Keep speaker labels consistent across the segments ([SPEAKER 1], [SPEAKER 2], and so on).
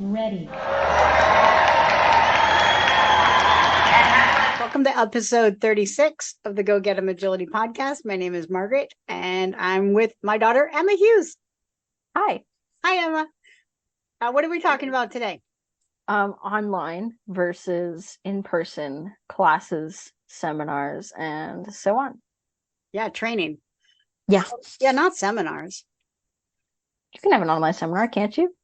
[SPEAKER 1] Ready.
[SPEAKER 2] Welcome to episode 36 of the Go Get 'em Agility podcast. My name is Margaret, and I'm with my daughter, Emma Hughes.
[SPEAKER 3] Hi.
[SPEAKER 2] Hi, Emma. What are we talking about today?
[SPEAKER 3] Online versus in-person classes, seminars, and so on.
[SPEAKER 2] Yeah, training.
[SPEAKER 3] Yeah.
[SPEAKER 2] Yeah, not seminars.
[SPEAKER 3] You can have an online seminar, can't you?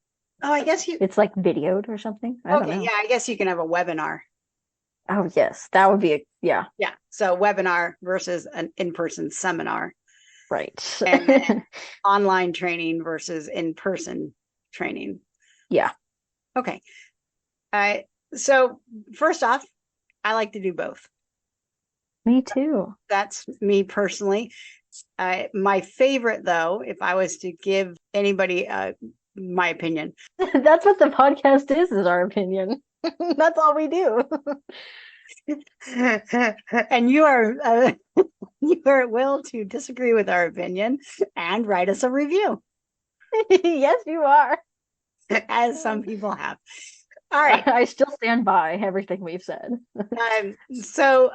[SPEAKER 2] Oh, I guess you.
[SPEAKER 3] It's like videoed or something. I don't know.
[SPEAKER 2] Yeah, I guess you can have a webinar.
[SPEAKER 3] Oh, yes. That would be
[SPEAKER 2] Yeah, so webinar versus an in-person seminar.
[SPEAKER 3] Right.
[SPEAKER 2] And then online training versus in-person training.
[SPEAKER 3] Yeah.
[SPEAKER 2] Okay. So first off, I like to do both.
[SPEAKER 3] Me too.
[SPEAKER 2] That's me personally. My favorite, though, if I was to give anybody my opinion.
[SPEAKER 3] That's what the podcast is our opinion. That's all we do.
[SPEAKER 2] And you are you are at will to disagree with our opinion and write us a review.
[SPEAKER 3] Yes, you are.
[SPEAKER 2] As some people have. All right.
[SPEAKER 3] I still stand by everything we've said.
[SPEAKER 2] So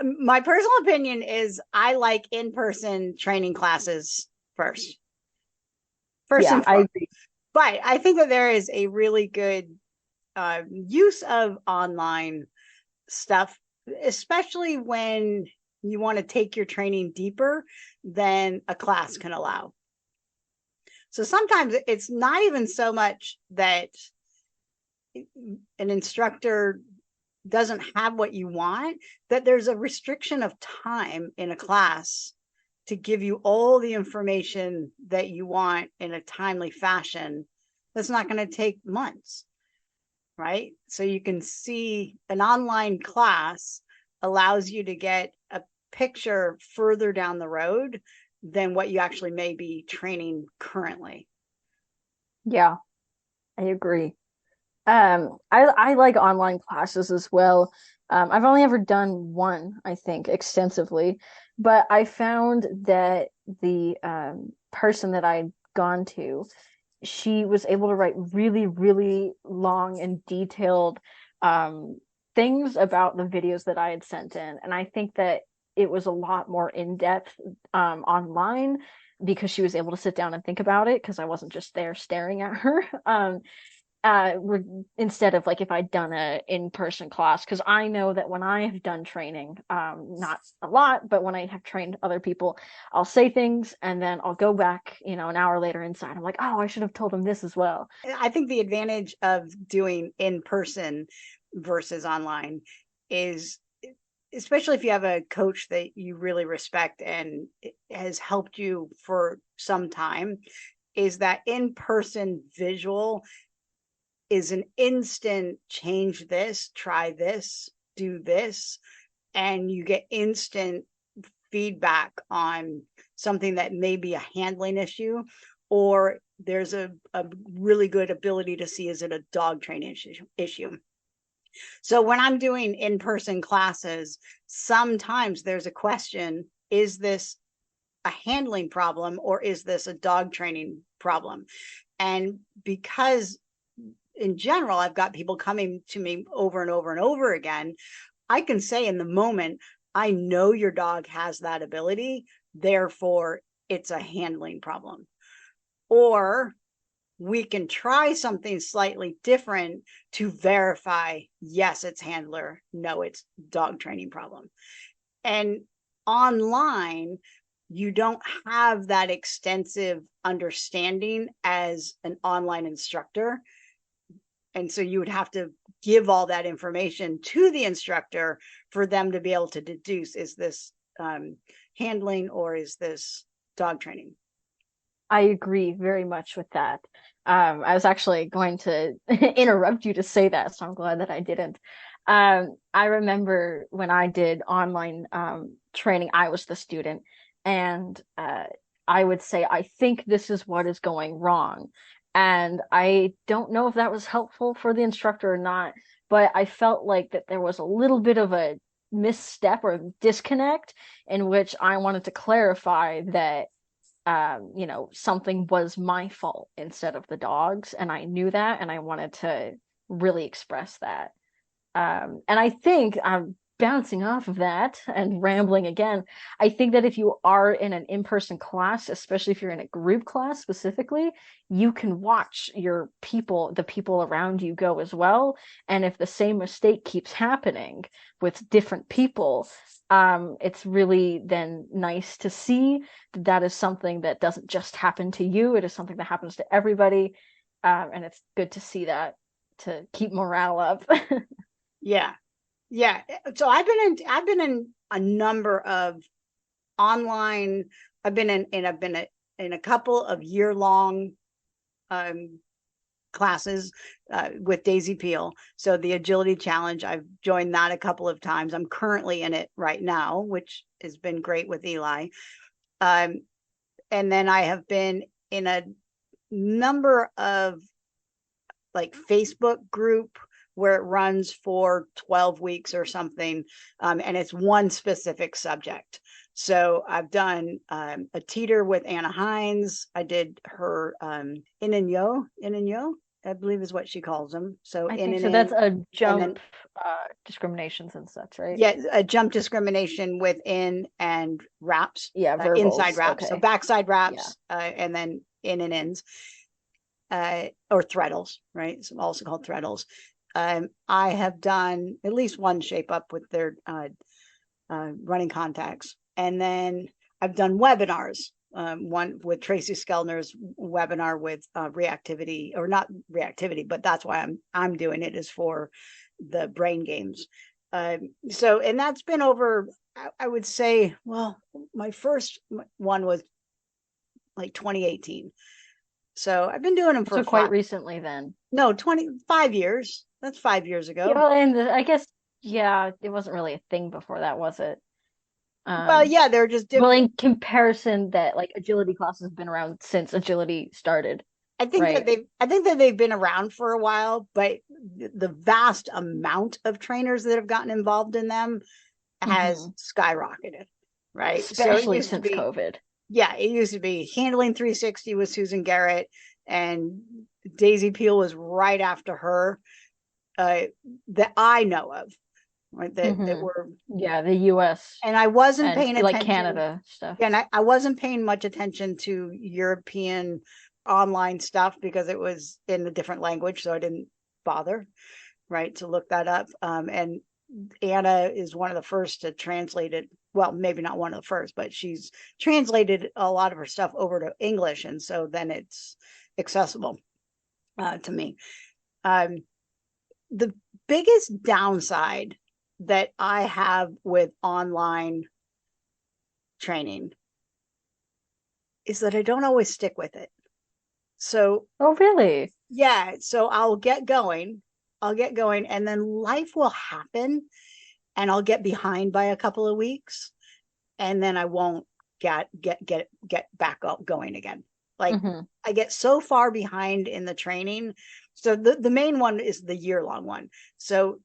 [SPEAKER 2] my personal opinion is I like in-person training classes first.
[SPEAKER 3] Yeah, I agree.
[SPEAKER 2] But I think that there is a really good use of online stuff, especially when you want to take your training deeper than a class can allow. So sometimes it's not even so much that an instructor doesn't have what you want, that there's a restriction of time in a class to give you all the information that you want in a timely fashion. That's not going to take months, right? So you can see an online class allows you to get a picture further down the road than what you actually may be training currently.
[SPEAKER 3] Yeah, I agree. I like online classes as well. I've only ever done one, I think, extensively, but I found that the person that I'd gone to, she was able to write really, really long and detailed things about the videos that I had sent in. And I think that it was a lot more in-depth online because she was able to sit down and think about it because I wasn't just there staring at her. Uh Instead of like if I'd done a in-person class, because I know that when I have done training, not a lot, but when I have trained other people, I'll say things and then I'll go back, an hour later inside, I'm like, oh, I should have told him this as well.
[SPEAKER 2] I think the advantage of doing in person versus online is, especially if you have a coach that you really respect and has helped you for some time, is that in-person visual is an instant change this, try this, do this, and you get instant feedback on something that may be a handling issue, or there's a really good ability to see, is it a dog training issue. So when I'm doing in-person classes, sometimes there's a question, is this a handling problem or is this a dog training problem? And because in general, I've got people coming to me over and over and over again, I can say in the moment, I know your dog has that ability, therefore it's a handling problem. Or we can try something slightly different to verify, yes, it's handler, no, it's dog training problem. And online, you don't have that extensive understanding as an online instructor. And so you would have to give all that information to the instructor for them to be able to deduce, is this handling or is this dog training?
[SPEAKER 3] I agree very much with that. I was actually going to interrupt you to say that, so I'm glad that I didn't. I remember when I did online training, I was the student, and I would say, I think this is what is going wrong. And I don't know if that was helpful for the instructor or not, but I felt like that there was a little bit of a misstep or disconnect in which I wanted to clarify that something was my fault instead of the dog's, and I knew that, and I wanted to really express that. And I think I'm bouncing off of that and rambling again. I think that if you are in an in-person class, especially if you're in a group class specifically, you can watch the people around you go as well. And if the same mistake keeps happening with different people, it's really then nice to see that that is something that doesn't just happen to you. It is something that happens to everybody. And it's good to see that to keep morale up.
[SPEAKER 2] Yeah. Yeah. So I've been in a number of online, I've been in a couple of year-long classes with Daisy Peel. So the Agility Challenge, I've joined that a couple of times. I'm currently in it right now, which has been great with Eli. And then I have been in a number of like Facebook group where it runs for 12 weeks or something. And it's one specific subject. So I've done a teeter with Anna Hines. I did her in and yo, I believe is what she calls them. So
[SPEAKER 3] I
[SPEAKER 2] in
[SPEAKER 3] think
[SPEAKER 2] and
[SPEAKER 3] so. That's
[SPEAKER 2] in,
[SPEAKER 3] a
[SPEAKER 2] and then
[SPEAKER 3] jump discriminations and such, right?
[SPEAKER 2] yeah, a jump discrimination within and wraps,
[SPEAKER 3] Yeah,
[SPEAKER 2] inside
[SPEAKER 3] verbals.
[SPEAKER 2] wraps. So
[SPEAKER 3] Okay.
[SPEAKER 2] backside
[SPEAKER 3] Yeah.
[SPEAKER 2] wraps, and then in and ins, or threadles, right? It's also called threadles. I have done at least one shape up with their running contacts. And then I've done webinars. One with Tracy Skelner's webinar with reactivity, or not reactivity, but that's why I'm doing it, is for the brain games. So, and that's been over, I would say, well, my first one was like 2018. So I've been doing them for
[SPEAKER 3] So quite recently then.
[SPEAKER 2] no, 25 years. That's 5 years
[SPEAKER 3] Yeah,
[SPEAKER 2] ago.
[SPEAKER 3] well, and I guess yeah, it wasn't really a thing before that, was it?
[SPEAKER 2] Well,
[SPEAKER 3] Um,
[SPEAKER 2] yeah, they're just
[SPEAKER 3] well,
[SPEAKER 2] different.
[SPEAKER 3] in comparison, that like agility classes have been around since agility started, right?
[SPEAKER 2] I think that they've been around for a while, but the vast amount of trainers that have gotten involved in them has
[SPEAKER 3] Hmm.
[SPEAKER 2] skyrocketed, right? So it
[SPEAKER 3] Especially
[SPEAKER 2] used to
[SPEAKER 3] since
[SPEAKER 2] be,
[SPEAKER 3] COVID.
[SPEAKER 2] yeah, it used to be handling 360 with Susan Garrett, and Daisy Peel was right after her, uh, that I know of, right? That
[SPEAKER 3] Hmm.
[SPEAKER 2] were,
[SPEAKER 3] Yeah, the US
[SPEAKER 2] and I wasn't
[SPEAKER 3] and
[SPEAKER 2] paying
[SPEAKER 3] like
[SPEAKER 2] attention.
[SPEAKER 3] Canada stuff.
[SPEAKER 2] Yeah, and I wasn't paying much attention to European online stuff because it was in a different language, so I didn't bother, right, to look that up. And Anna is one of the first to translate it. Well, maybe not one of the first, but she's translated a lot of her stuff over to English, and so then it's accessible to me. Um, the biggest downside that I have with online training is that I don't always stick with it. So,
[SPEAKER 3] Oh, really?
[SPEAKER 2] yeah, so I'll get going, and then life will happen, and I'll get behind by a couple of weeks, and then I won't get back up going again. Like,
[SPEAKER 3] Hmm.
[SPEAKER 2] I get so far behind in the training. So the main one is the year-long one. So,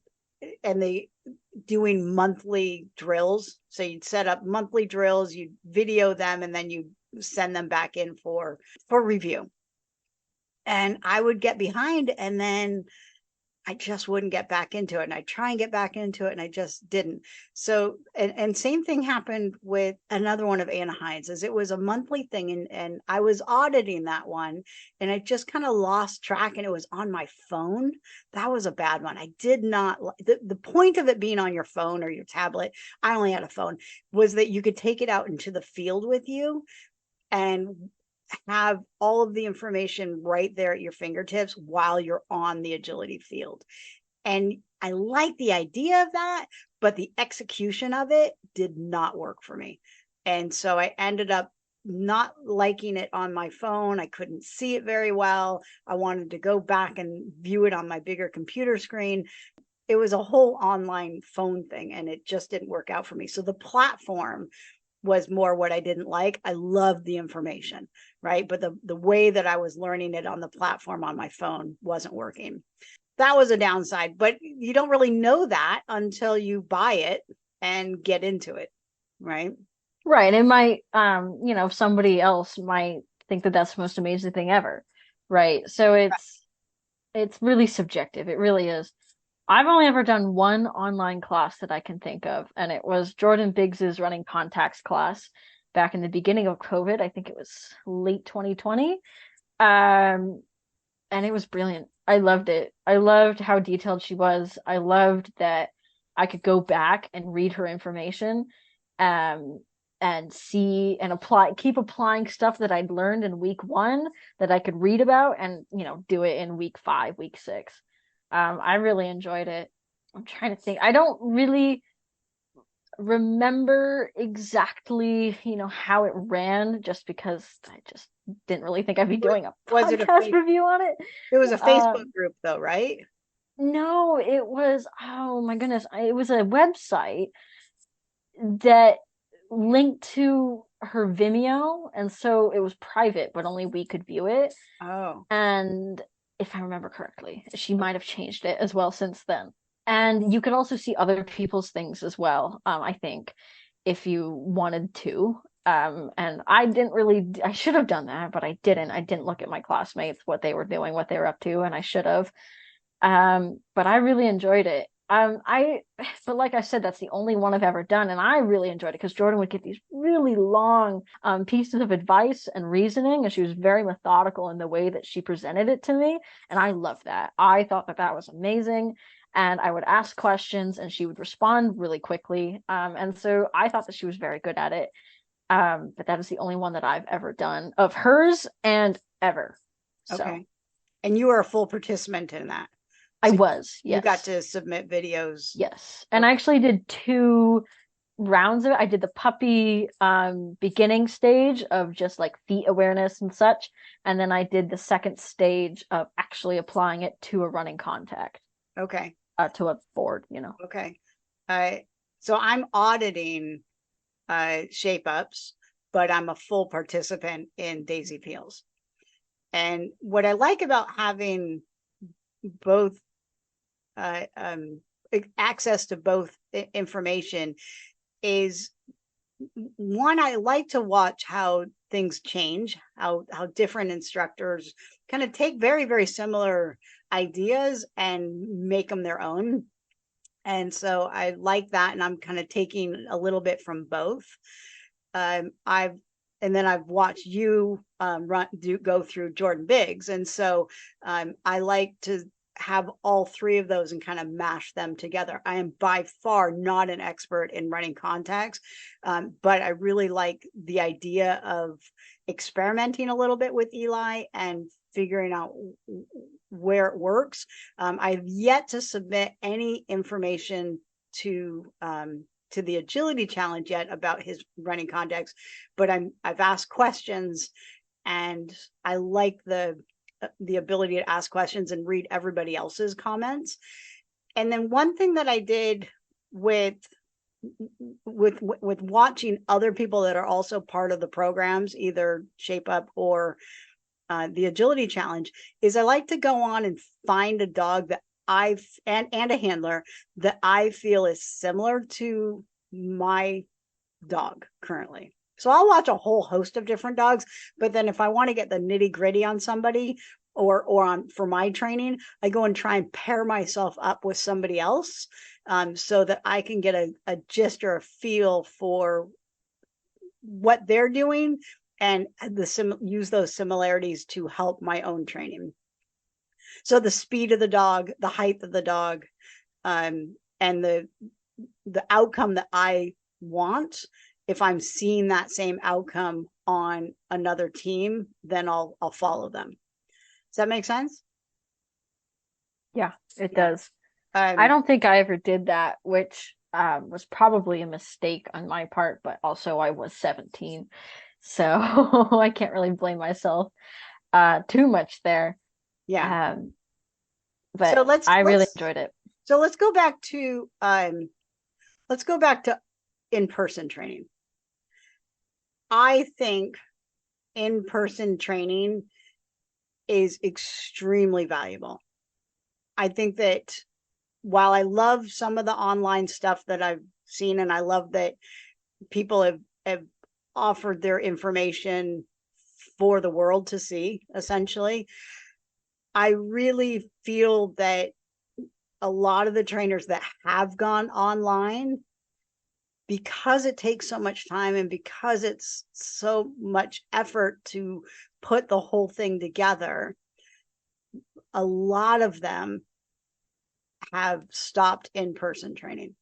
[SPEAKER 2] and they doing monthly drills. So you'd set up monthly drills, you video them, and then you send them back in for review. And I would get behind, and then I just wouldn't get back into it. And I try and get back into it, and I just didn't. So, and same thing happened with another one of Anna Hines, as it was a monthly thing, and I was auditing that one, and I just kind of lost track, and it was on my phone. That was a bad one. I did not, the point of it being on your phone or your tablet, I only had a phone, was that you could take it out into the field with you and have all of the information right there at your fingertips while you're on the agility field. And I like the idea of that, but the execution of it did not work for me. And so I ended up not liking it on my phone. I couldn't see it very well. I wanted to go back and view it on my bigger computer screen. It was a whole online phone thing, and it just didn't work out for me. So the platform was more what I didn't like. I loved the information, right? But the way that I was learning it on the platform on my phone wasn't working. That was a downside, but you don't really know that until you buy it and get into it, right?
[SPEAKER 3] Right. It might, somebody else might think that that's the most amazing thing ever. Right. So it's really subjective. It really is. I've only ever done one online class that I can think of, and it was Jordan Biggs's running contacts class back in the beginning of COVID. I think it was late 2020. Um, and it was brilliant. I loved it. I loved how detailed she was. I loved that I could go back and read her information, um, and see and keep applying stuff that I'd learned in week one that I could read about and, do it in week five, week six. I really enjoyed it. I'm trying to think. I don't really remember exactly, how it ran just because I just didn't really think I'd be
[SPEAKER 2] Was,
[SPEAKER 3] doing a
[SPEAKER 2] was it
[SPEAKER 3] podcast review on it.
[SPEAKER 2] it was a Facebook
[SPEAKER 3] Um,
[SPEAKER 2] group though, right?
[SPEAKER 3] no, it was, oh my goodness, it was a website that linked to her Vimeo, and so it was private, but only we could view it.
[SPEAKER 2] Oh,
[SPEAKER 3] And if I remember correctly, she might have changed it as well since then. And you could also see other people's things as well, I think, if you wanted to. And I should have done that, but I didn't. I didn't look at my classmates, what they were doing, what they were up to, and I should have. But I really enjoyed it. But like I said, that's the only one I've ever done, and I really enjoyed it because Jordan would get these really long pieces of advice and reasoning, and she was very methodical in the way that she presented it to me, and I loved that. I thought that that was amazing, and I would ask questions, and she would respond really quickly, and so I thought that she was very good at it. But that is the only one that I've ever done of hers and ever. So
[SPEAKER 2] okay. And you were a full participant in that.
[SPEAKER 3] I
[SPEAKER 2] So
[SPEAKER 3] was,
[SPEAKER 2] you got
[SPEAKER 3] yes.
[SPEAKER 2] to submit videos.
[SPEAKER 3] Yes. And I
[SPEAKER 2] Okay.
[SPEAKER 3] actually did two rounds of it. I did the puppy beginning stage of just like feet awareness and such. And then I did the second stage of actually applying it to a running contact,
[SPEAKER 2] Okay.
[SPEAKER 3] to a board.
[SPEAKER 2] Okay. Uh, so I'm auditing shape ups, but I'm a full participant in Daisy Peels. And what I like about having both uh, um, access to both information is one, I like to watch how things change, how different instructors kind of take very, very similar ideas and make them their own. And so I like that, and I'm kind of taking a little bit from both. I've and then I've watched you go through Jordan Biggs, and so I like to have all three of those and kind of mash them together. I am by far not an expert in running contacts, but I really like the idea of experimenting a little bit with Eli and figuring out where it works. I've yet to submit any information to the agility challenge yet about his running contacts, but I've asked questions, and I like the ability to ask questions and read everybody else's comments. And then one thing that I did with watching other people that are also part of the programs, either Shape Up or the agility challenge, is I like to go on and find a dog that I've and a handler that I feel is similar to my dog currently. So I'll watch a whole host of different dogs, but then if I want to get the nitty gritty on somebody or on for my training, I go and try and pair myself up with somebody else, so that I can get a gist or a feel for what they're doing and use those similarities to help my own training. So the speed of the dog, the height of the dog, and the outcome that I want. If I'm seeing that same outcome on another team, then I'll follow them. Does that make sense?
[SPEAKER 3] yeah, it
[SPEAKER 2] Yeah.
[SPEAKER 3] does. I
[SPEAKER 2] Um,
[SPEAKER 3] don't think I ever did that, which was probably a mistake on my part, but also I was 17. So I can't really blame myself too much there.
[SPEAKER 2] yeah.
[SPEAKER 3] Um,
[SPEAKER 2] So
[SPEAKER 3] but I really enjoyed it.
[SPEAKER 2] let's go back to in-person training. I think in-person training is extremely valuable. I think that while I love some of the online stuff that I've seen, and I love that people have have offered their information for the world to see, essentially. I really feel that a lot of the trainers that have gone online, because it takes so much time and because it's so much effort to put the whole thing together, a lot of them have stopped in-person training.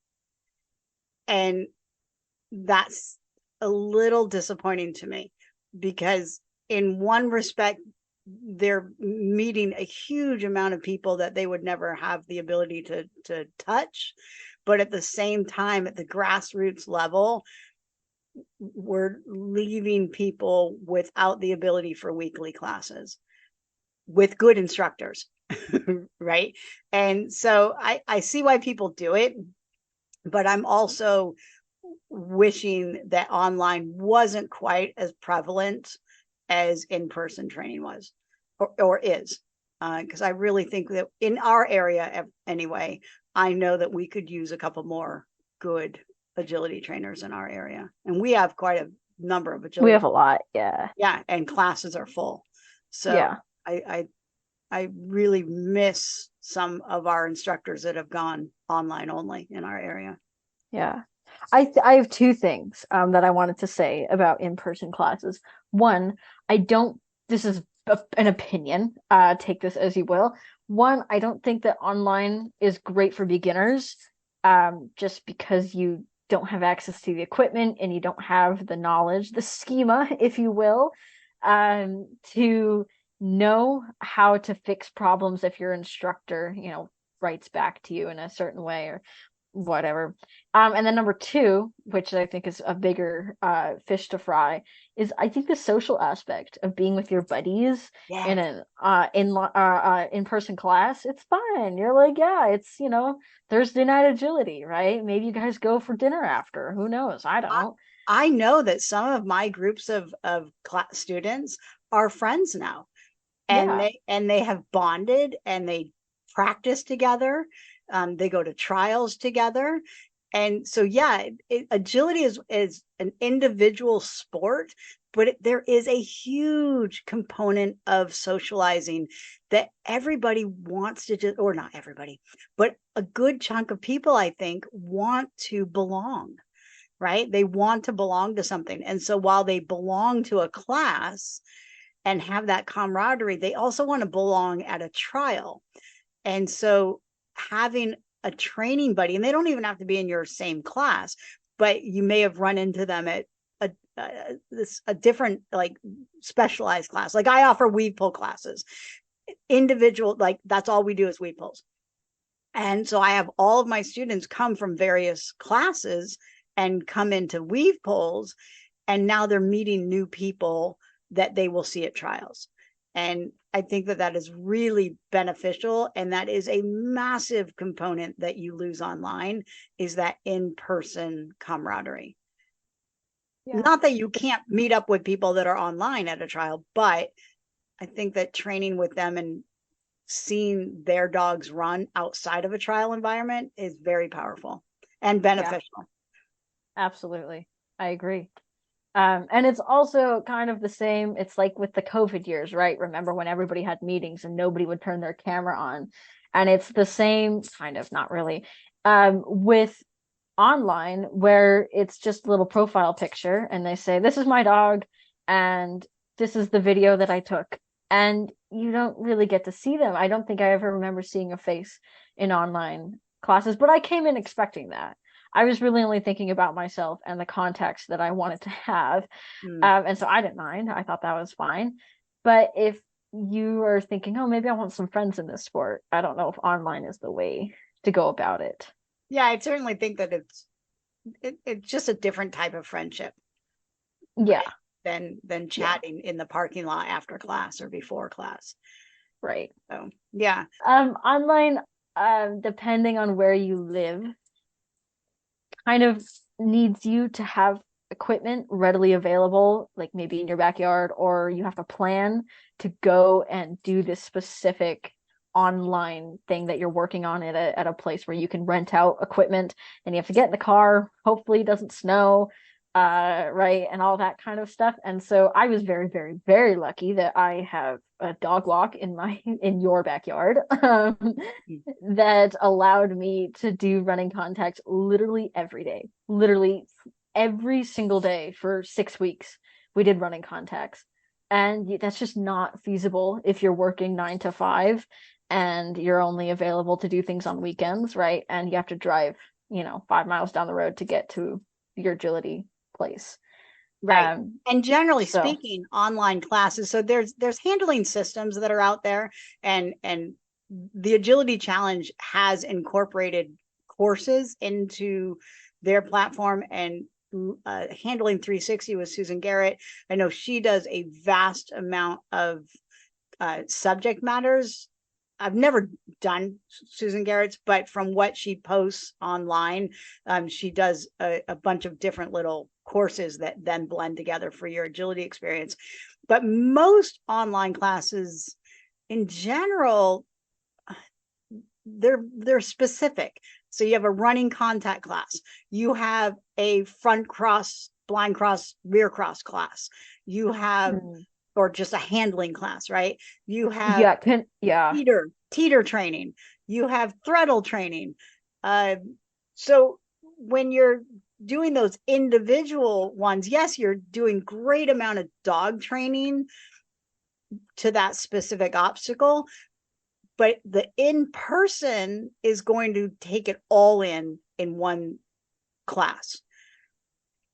[SPEAKER 2] And that's a little disappointing to me, because in one respect, they're meeting a huge amount of people that they would never have the ability to touch. But at the same time, at the grassroots level, we're leaving people without the ability for weekly classes with good instructors. Right. And so I see why people do it, but I'm also wishing that online wasn't quite as prevalent as in-person training was, or is, because I really think that in our area anyway, I know that we could use a couple more good agility trainers in our area, and we have quite a number of agility.
[SPEAKER 3] We have a lot, yeah.
[SPEAKER 2] Yeah, and classes are full. So
[SPEAKER 3] yeah.
[SPEAKER 2] I really miss some of our instructors that have gone online only in our area.
[SPEAKER 3] Yeah. I have two things that I wanted to say about in-person classes. One, I don't, this is an opinion, take this as you will. One, I don't think that online is great for beginners, just because you don't have access to the equipment and you don't have the knowledge, the schema, if you will, to know how to fix problems if your instructor, writes back to you in a certain way or whatever. And then number two, which I think is a bigger fish to fry, is I think the social aspect of being with your buddies in
[SPEAKER 2] Yeah.
[SPEAKER 3] an in-person class. It's fun. You're like, yeah, it's Thursday night agility, right? Maybe you guys go for dinner after. Who knows? I don't.
[SPEAKER 2] I know that some of my groups of class students are friends now, and
[SPEAKER 3] Yeah.
[SPEAKER 2] they have bonded and they practice together. They go to trials together. And so, yeah, agility is an individual sport, but there is a huge component of socializing that everybody wants to do, or not everybody, but a good chunk of people, I think, want to belong, right? They want to belong to something. And so while they belong to a class and have that camaraderie, they also want to belong at a trial. And so having a training buddy, and they don't even have to be in your same class, but you may have run into them at a different, like, specialized class. Like, I offer weave pull classes, individual, like that's all we do is weave pulls. And so I have all of my students come from various classes and come into weave pulls, and now they're meeting new people that they will see at trials. And I think that that is really beneficial. And that is a massive component that you lose online, is that in-person camaraderie.
[SPEAKER 3] Yeah.
[SPEAKER 2] Not that you can't meet up with people that are online at a trial, but I think that training with them and seeing their dogs run outside of a trial environment is very powerful and
[SPEAKER 3] Yeah,
[SPEAKER 2] beneficial.
[SPEAKER 3] absolutely. I agree. And it's also kind of the same. It's like with the COVID years, right? Remember when everybody had meetings and nobody would turn their camera on? And it's the same kind of, not really, with online, where it's just a little profile picture and they say, this is my dog and this is the video that I took. And you don't really get to see them. I don't think I ever remember seeing a face in online classes, but I came in expecting that. I was really only thinking about myself and the context that I wanted to have.
[SPEAKER 2] Mm.
[SPEAKER 3] And so I didn't mind. I thought that was fine. But if you are thinking, oh, maybe I want some friends in this sport, I don't know if online is the way to go about it.
[SPEAKER 2] Yeah, I certainly think that it's just a different type of friendship,
[SPEAKER 3] Yeah,
[SPEAKER 2] right? Than
[SPEAKER 3] yeah,
[SPEAKER 2] chatting in the parking lot after class or before class.
[SPEAKER 3] right.
[SPEAKER 2] So yeah.
[SPEAKER 3] Online, depending on where you live, kind of needs you to have equipment readily available, like maybe in your backyard, or you have to plan to go and do this specific online thing that you're working on at a place where you can rent out equipment. And you have to get in the car. Hopefully, it doesn't snow. right, and all that kind of stuff. And so I was very, very, very lucky that I have a dog walk in your backyard, that allowed me to do running contacts literally every day. Literally every single day for 6 weeks, we did running contacts. And that's just not feasible if you're working 9 to 5 and you're only available to do things on weekends, right? And you have to drive, 5 miles down the road to get to your agility place.
[SPEAKER 2] Right. And generally
[SPEAKER 3] So
[SPEAKER 2] speaking, online classes. So there's handling systems that are out there, and the Agility Challenge has incorporated courses into their platform, and Handling 360 with Susan Garrett. I know she does a vast amount of subject matters. I've never done Susan Garrett's, but from what she posts online, she does a bunch of different little courses that then blend together for your agility experience. But most online classes in general, they're specific. So you have a running contact class, you have a front cross, blind cross, rear cross class, you have or just a handling class, right? You have teeter training, you have throttle training. So when you're doing those individual ones, yes, you're doing great amount of dog training to that specific obstacle, but the in-person is going to take it all in one class.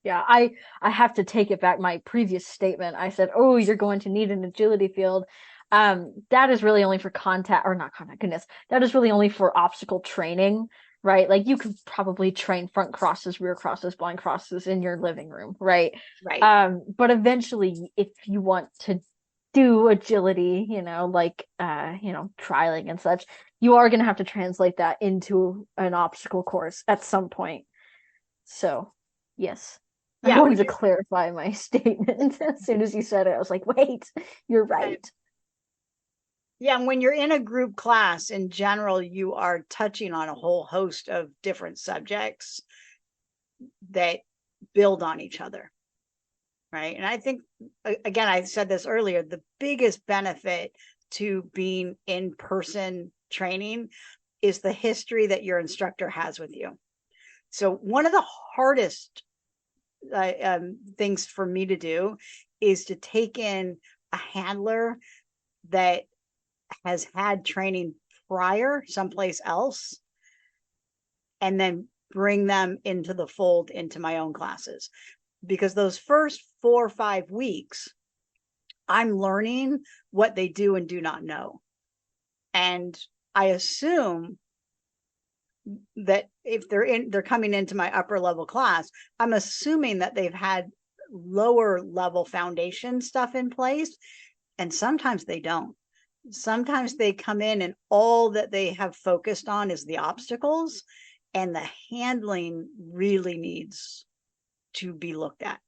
[SPEAKER 3] Yeah, I have to take it back. My previous statement, I said, "Oh, you're going to need an agility field." That is really only for contact, or not contact. Goodness, that is really only for obstacle training, right? Like you could probably train front crosses, rear crosses, blind crosses in your living room, right?
[SPEAKER 2] Right.
[SPEAKER 3] But eventually, if you want to do agility, like trialing and such, you are going to have to translate that into an obstacle course at some point. So, yes. I
[SPEAKER 2] Yeah,
[SPEAKER 3] wanted to clarify my statement. As soon as you said it, I was like, wait, you're right.
[SPEAKER 2] Yeah, and when you're in a group class, in general, you are touching on a whole host of different subjects that build on each other, right? And I think, again, I said this earlier, the biggest benefit to being in person training is the history that your instructor has with you. So one of the hardest things for me to do is to take in a handler that has had training prior someplace else and then bring them into the fold into my own classes, because those first 4 or 5 weeks I'm learning what they do and do not know, and I assume that if they're coming into my upper level class, I'm assuming that they've had lower level foundation stuff in place, and sometimes they don't. Sometimes they come in and all that they have focused on is the obstacles, and the handling really needs to be looked at,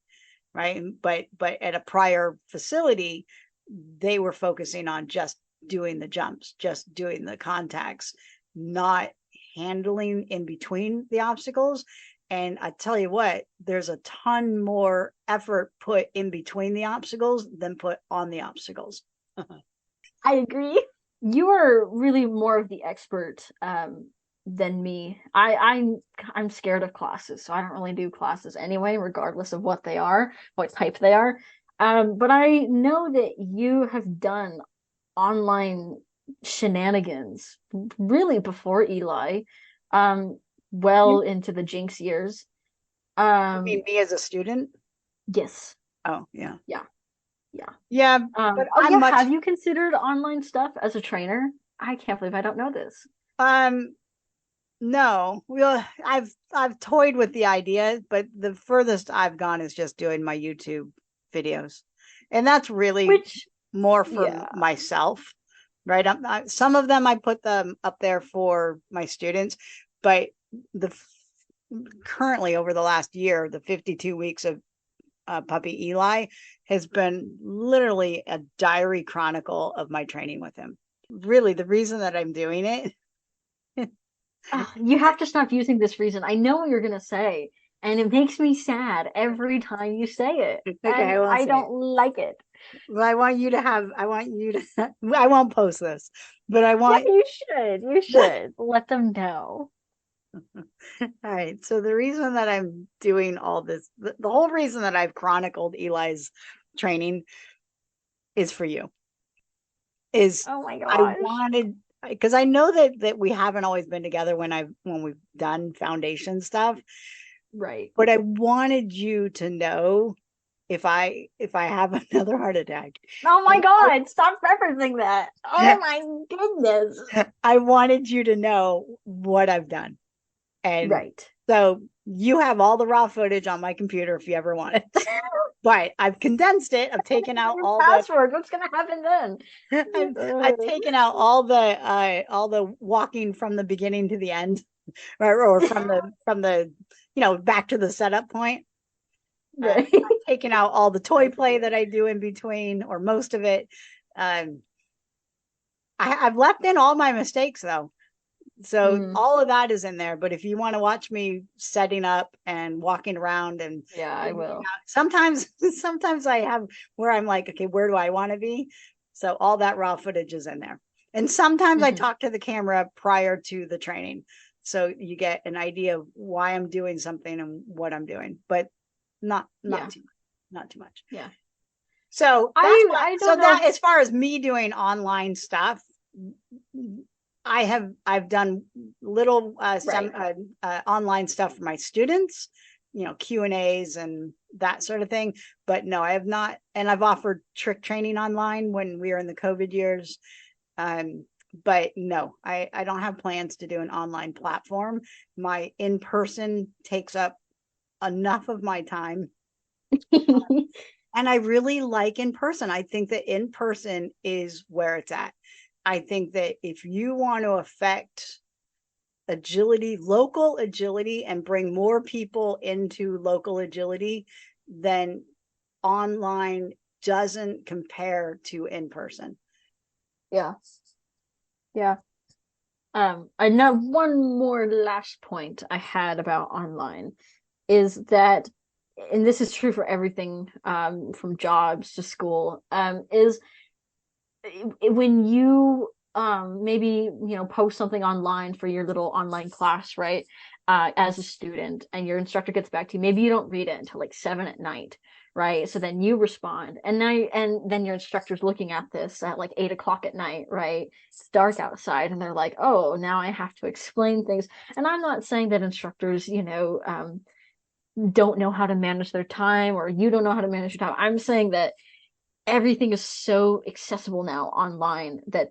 [SPEAKER 2] right? But at a prior facility, they were focusing on just doing the jumps, just doing the contacts, not handling in between the obstacles. And I tell you what, there's a ton more effort put in between the obstacles than put on the obstacles.
[SPEAKER 3] I agree. You are really more of the expert than me. I'm scared of classes, so I don't really do classes anyway, regardless of what they are, what type they are. But I know that you have done online shenanigans really before Eli, well into the Jinx years.
[SPEAKER 2] You mean me as a student?
[SPEAKER 3] Yes.
[SPEAKER 2] Oh, yeah.
[SPEAKER 3] Yeah. Yeah.
[SPEAKER 2] Yeah, but I'm much.
[SPEAKER 3] Have you considered online stuff as a trainer? I can't believe I don't know this.
[SPEAKER 2] No. Well, I've toyed with the idea, but the furthest I've gone is just doing my YouTube videos, and that's really more for myself, right? Some of them I put them up there for my students, but currently over the last year, the 52 weeks of puppy Eli has been literally a diary chronicle of my training with him. Really, the reason that I'm doing it.
[SPEAKER 3] You have to stop using this reason. I know what you're gonna say. And it makes me sad every time you say it.
[SPEAKER 2] Okay,
[SPEAKER 3] And
[SPEAKER 2] I won't
[SPEAKER 3] I
[SPEAKER 2] say it.
[SPEAKER 3] don't like it.
[SPEAKER 2] Well, I want you to, I won't post this, but I
[SPEAKER 3] Yeah,
[SPEAKER 2] want,
[SPEAKER 3] you should. You should. Let them know.
[SPEAKER 2] all right. So the reason that I'm doing all this, the whole reason that I've chronicled Eli's training is for you. Is
[SPEAKER 3] Oh my
[SPEAKER 2] I
[SPEAKER 3] gosh.
[SPEAKER 2] wanted, because I know that we haven't always been together when we've done foundation stuff,
[SPEAKER 3] Right.
[SPEAKER 2] but I wanted you to know if I have another heart attack,
[SPEAKER 3] Oh my
[SPEAKER 2] I,
[SPEAKER 3] God. Stop referencing that. Oh my goodness.
[SPEAKER 2] I wanted you to know what I've done. And
[SPEAKER 3] Right.
[SPEAKER 2] so you have all the raw footage on my computer if you ever want it. But I've condensed it. I've taken out
[SPEAKER 3] Your
[SPEAKER 2] all the
[SPEAKER 3] password. What's gonna happen then?
[SPEAKER 2] I've taken out all the walking from the beginning to the end, right? Or from the back to the setup point.
[SPEAKER 3] Right.
[SPEAKER 2] I've taken out all the toy play that I do in between, or most of it. Um, I've left in all my mistakes though. So
[SPEAKER 3] Mm,
[SPEAKER 2] all of that is in there. But if you want to watch me setting up and walking around and
[SPEAKER 3] yeah, I
[SPEAKER 2] figuring
[SPEAKER 3] will.
[SPEAKER 2] out, sometimes I have where I'm like, okay, where do I want to be? So all that raw footage is in there. And sometimes I
[SPEAKER 3] Mhm.
[SPEAKER 2] talk to the camera prior to the training. So you get an idea of why I'm doing something and what I'm doing, but not
[SPEAKER 3] Yeah.
[SPEAKER 2] too much. Not too much.
[SPEAKER 3] Yeah.
[SPEAKER 2] So that's
[SPEAKER 3] I
[SPEAKER 2] what
[SPEAKER 3] I
[SPEAKER 2] so
[SPEAKER 3] don't know
[SPEAKER 2] that
[SPEAKER 3] if
[SPEAKER 2] as far as me doing online stuff, I've done little some
[SPEAKER 3] right.
[SPEAKER 2] online stuff for my students, Q&As and that sort of thing. But no, I have not, and I've offered trick training online when we were in the COVID years. Um, but no, I don't have plans to do an online platform. My in person takes up enough of my time, and I really like in person. I think that in person is where it's at. I think that if you want to affect agility, local agility, and bring more people into local agility, then online doesn't compare to in person.
[SPEAKER 3] Yeah. Yeah. I know one more last point I had about online is that, and this is true for everything, from jobs to school, is when you maybe post something online for your little online class, right? As a student, and your instructor gets back to you, maybe you don't read it until like 7 at night, right? So then you respond, and then your instructor's looking at this at like 8 o'clock at night, right? It's dark outside, and they're like, oh, now I have to explain things. And I'm not saying that instructors, don't know how to manage their time, or you don't know how to manage your time. I'm saying that everything is so accessible now online that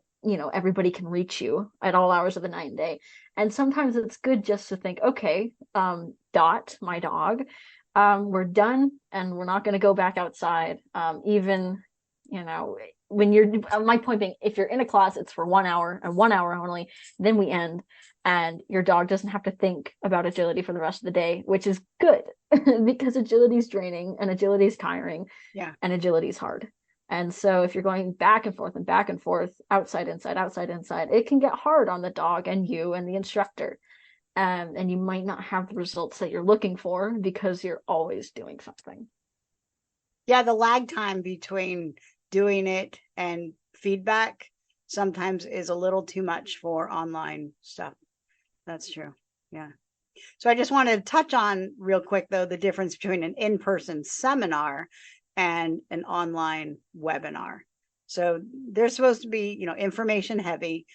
[SPEAKER 3] everybody can reach you at all hours of the night and day. And sometimes it's good just to think, okay, Dot, my dog, we're done, and we're not going to go back outside. Even you know when you're my point being, if you're in a class, it's for 1 hour and 1 hour only, then we end, and your dog doesn't have to think about agility for the rest of the day, which is good because agility is draining, and agility is tiring,
[SPEAKER 2] Yeah.
[SPEAKER 3] and agility is hard. And so if you're going back and forth, outside, inside, outside, inside, it can get hard on the dog and you and the instructor. And you might not have the results that you're looking for because you're always doing something.
[SPEAKER 2] Yeah, the lag time between doing it and feedback sometimes is a little too much for online stuff. That's true. Yeah. So I just want to touch on real quick, though, the difference between an in-person seminar and an online webinar. So they're supposed to be, information heavy.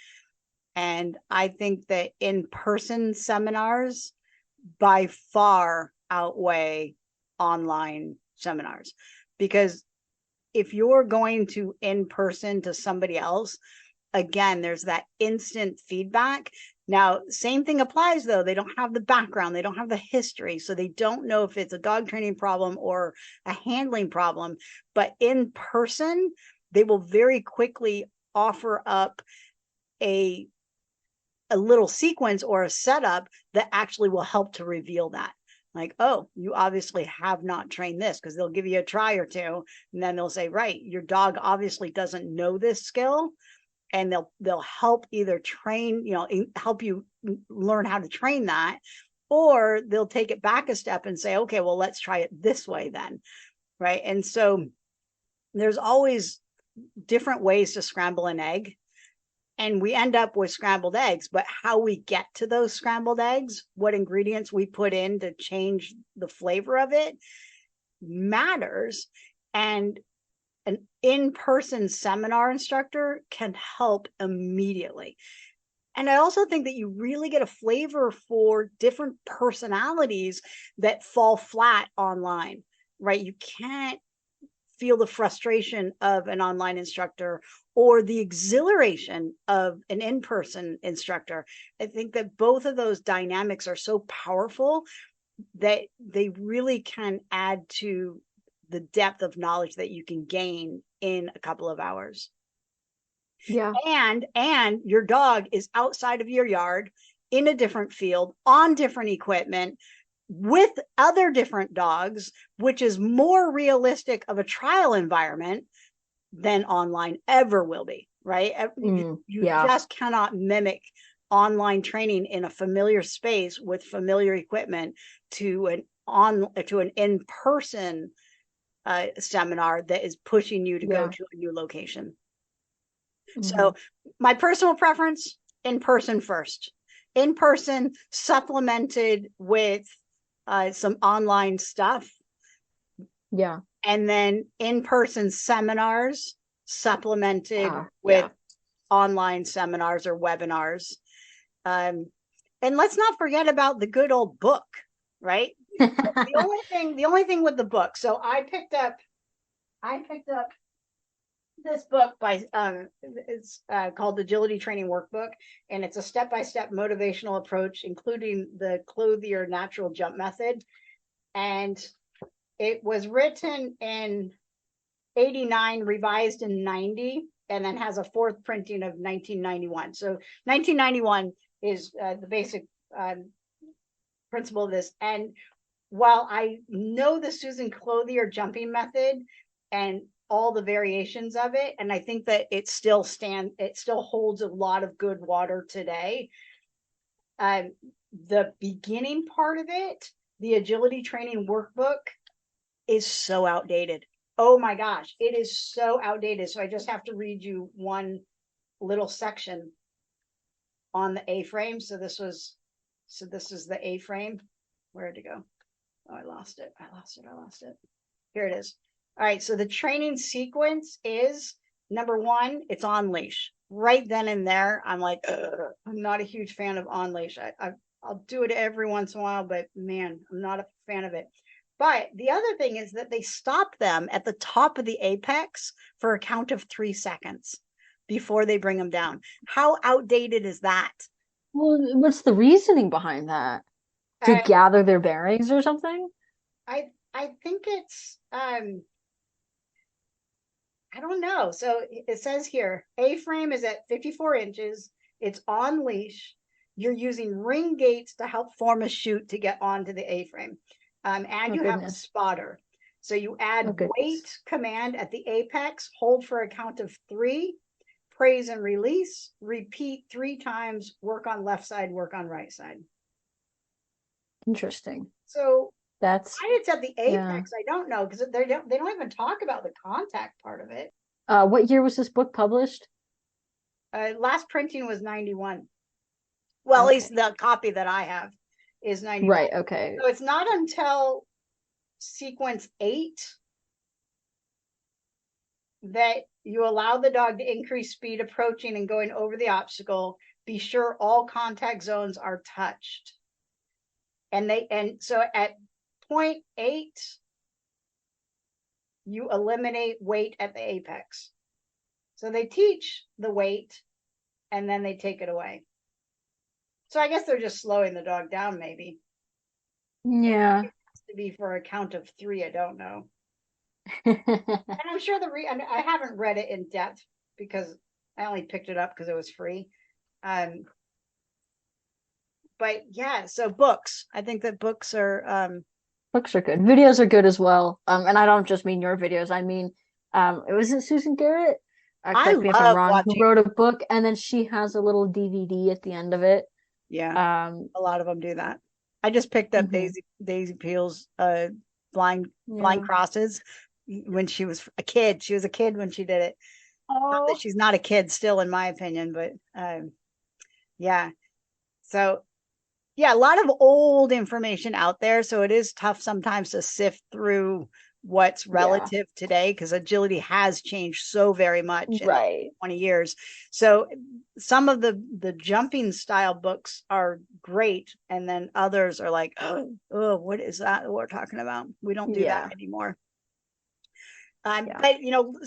[SPEAKER 2] And I think that in-person seminars by far outweigh online seminars, because if you're going to in person to somebody else, again, there's that instant feedback. Now, same thing applies though. They don't have the background, they don't have the history, so they don't know if it's a dog training problem or a handling problem. But in person, they will very quickly offer up a a little sequence or a setup that actually will help to reveal that. Like, oh, you obviously have not trained this, because they'll give you a try or two, and then they'll say, right, your dog obviously doesn't know this skill, and they'll help either train, help you learn how to train that, or they'll take it back a step and say, okay, well, let's try it this way then. Right. And so there's always different ways to scramble an egg. And we end up with scrambled eggs, but how we get to those scrambled eggs, what ingredients we put in to change the flavor of it matters. And an in-person seminar instructor can help immediately. And I also think that you really get a flavor for different personalities that fall flat online, right? You can't feel the frustration of an online instructor or the exhilaration of an in-person instructor. I think that both of those dynamics are so powerful that they really can add to the depth of knowledge that you can gain in a couple of hours.
[SPEAKER 3] Yeah.
[SPEAKER 2] And your dog is outside of your yard in a different field on different equipment with other different dogs, which is more realistic of a trial environment than online ever will be, right? You
[SPEAKER 3] Yeah.
[SPEAKER 2] just cannot mimic online training in a familiar space with familiar equipment to an in-person seminar that is pushing you to go to a new location. So my personal preference, in person first. In person, supplemented with some online stuff.
[SPEAKER 3] Yeah.
[SPEAKER 2] And then in-person seminars supplemented with online seminars or webinars. And let's not forget about the good old book, right? the only thing with the book. So I picked up this book by it's called Agility Training Workbook, and it's a step-by-step motivational approach, including the Clothier Natural Jump Method. And it was written in 89, revised in 90, and then has a fourth printing of 1991. So 1991 is the basic principle of this. And while I know the Susan Clothier jumping method and all the variations of it, and I think that it still holds a lot of good water today, the beginning part of it, the Agility Training Workbook, is so outdated. Oh my gosh, it is so outdated. So I just have to read you one little section on the A-frame. So this is the A-frame. Where'd it go? Oh, I lost it. Here it is. All right, so the training sequence is, number one, it's on leash. Right then and there, I'm like, I'm not a huge fan of on leash. I'll do it every once in a while, but man, I'm not a fan of it. But the other thing is that they stop them at the top of the apex for a count of 3 seconds before they bring them down. How outdated is that?
[SPEAKER 3] Well, what's the reasoning behind that? To gather their bearings or something?
[SPEAKER 2] I think it's I don't know. So it says here, A-frame is at 54 inches. It's on leash. You're using ring gates to help form a chute to get onto the A-frame. And you have a spotter. So you add weight command at the apex, hold for a count of 3, praise and release, repeat 3 times, work on left side, work on right side.
[SPEAKER 3] Interesting.
[SPEAKER 2] So
[SPEAKER 3] that's
[SPEAKER 2] why it's at the apex, I don't know, because they don't even talk about the contact part of it.
[SPEAKER 3] What year was this book published?
[SPEAKER 2] Last printing was 91. Well, at least the copy that I have is 91.
[SPEAKER 3] Right, okay.
[SPEAKER 2] So it's not until sequence 8 that you allow the dog to increase speed approaching and going over the obstacle. Be sure all contact zones are touched. And so at point 8, you eliminate weight at the apex. So they teach the weight and then they take it away. So I guess they're just slowing the dog down, maybe.
[SPEAKER 3] Yeah.
[SPEAKER 2] It has to be for a count of 3, I don't know. And I'm sure I haven't read it in depth because I only picked it up because it was free. But yeah, so books. I think that books are
[SPEAKER 3] books are good. Videos are good as well. And I don't just mean your videos. I mean, it wasn't Susan Garrett. Correct me if I'm wrong. Who wrote a book and then she has a little DVD at the end of it.
[SPEAKER 2] Yeah. A lot of them do that. I just picked up
[SPEAKER 3] Hmm.
[SPEAKER 2] Daisy Peel's Flying
[SPEAKER 3] Yeah.
[SPEAKER 2] Crosses when she was a kid. She was a kid when she did it. Not that
[SPEAKER 3] Oh,
[SPEAKER 2] she's not a kid still, in my opinion, but yeah. So yeah, a lot of old information out there. So it is tough sometimes to sift through what's
[SPEAKER 3] yeah.
[SPEAKER 2] relative today because agility has changed so very much in the last
[SPEAKER 3] Right.
[SPEAKER 2] 20 years. So some of the jumping style books are great, and then others are like, oh, what is that we're talking about? We don't do that
[SPEAKER 3] Yeah.
[SPEAKER 2] anymore.
[SPEAKER 3] Yeah.
[SPEAKER 2] But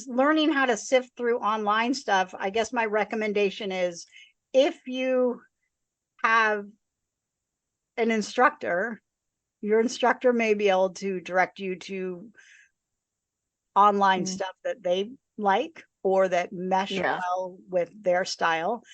[SPEAKER 2] learning how to sift through online stuff, I guess my recommendation is if you have an instructor, your instructor may be able to direct you to online
[SPEAKER 3] Mm.
[SPEAKER 2] stuff that they like or that mesh
[SPEAKER 3] Yeah.
[SPEAKER 2] well with their style,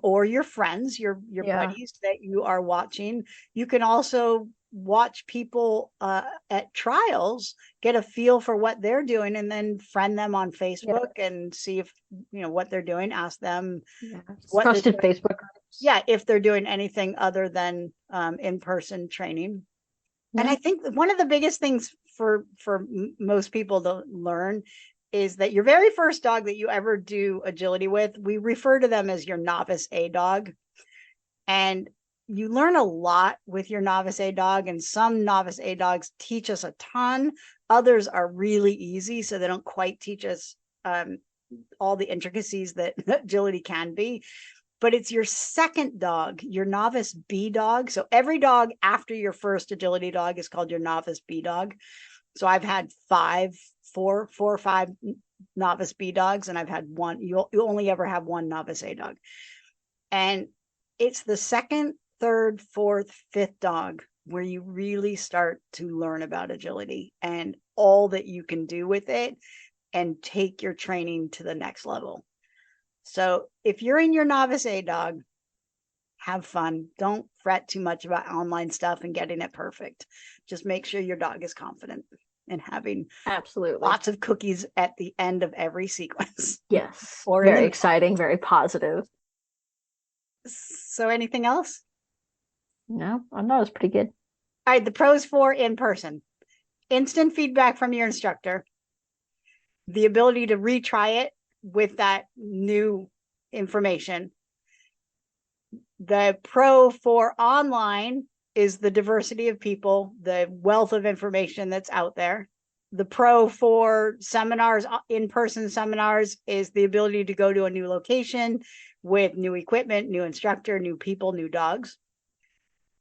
[SPEAKER 2] or your friends, your
[SPEAKER 3] Yeah.
[SPEAKER 2] buddies that you are watching. You can also watch people at trials, get a feel for what they're doing, and then friend them on
[SPEAKER 3] Yeah.
[SPEAKER 2] Facebook and see if what they're doing. Ask them
[SPEAKER 3] Yeah.
[SPEAKER 2] what they're
[SPEAKER 3] Trusted
[SPEAKER 2] doing.
[SPEAKER 3] Facebook groups.
[SPEAKER 2] Yeah, if they're doing anything other than in-person training. And
[SPEAKER 3] Yeah.
[SPEAKER 2] I think one of the biggest things for most people to learn is that your very first dog that you ever do agility with, we refer to them as your novice A dog. And you learn a lot with your novice A dog, and some novice A dogs teach us a ton. Others are really easy, so they don't quite teach us um, all the intricacies that agility can be. But it's your second dog, your novice B dog. So every dog after your first agility dog is called your novice B dog. So I've had four or five novice B dogs, and I've had one. You only ever have one novice A dog, and it's the second, third, fourth, fifth dog where you really start to learn about agility and all that you can do with it and take your training to the next level. So if you're in your novice A dog, have fun. Don't fret too much about online stuff and getting it perfect. Just make sure your dog is confident and having
[SPEAKER 3] Absolutely.
[SPEAKER 2] lots of cookies at the end of every sequence
[SPEAKER 3] Yes.
[SPEAKER 2] or in the
[SPEAKER 3] Very
[SPEAKER 2] middle.
[SPEAKER 3] exciting, very positive.
[SPEAKER 2] So anything else?
[SPEAKER 3] No, I know it's pretty good.
[SPEAKER 2] All right, the pros for in person. Instant feedback from your instructor, the ability to retry it with that new information. The pro for online is the diversity of people, the wealth of information that's out there. The pro for seminars, in-person seminars, is the ability to go to a new location with new equipment, new instructor, new people, new dogs.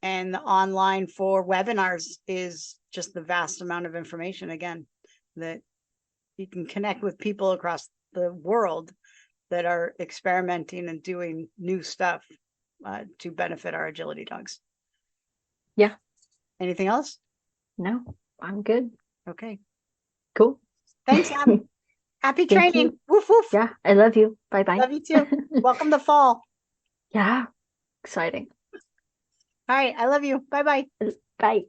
[SPEAKER 2] And the online for webinars is just the vast amount of information, again, that you can connect with people across the world that are experimenting and doing new stuff to benefit our agility dogs.
[SPEAKER 3] Yeah.
[SPEAKER 2] Anything else?
[SPEAKER 3] No, I'm good.
[SPEAKER 2] Okay.
[SPEAKER 3] Cool.
[SPEAKER 2] Thanks, Ab. Happy
[SPEAKER 3] Thank
[SPEAKER 2] training.
[SPEAKER 3] you.
[SPEAKER 2] Woof woof.
[SPEAKER 3] Yeah, I love you. Bye bye.
[SPEAKER 2] Love you too. Welcome to fall.
[SPEAKER 3] Yeah, exciting.
[SPEAKER 2] All right. I love you. Bye bye.
[SPEAKER 3] Bye.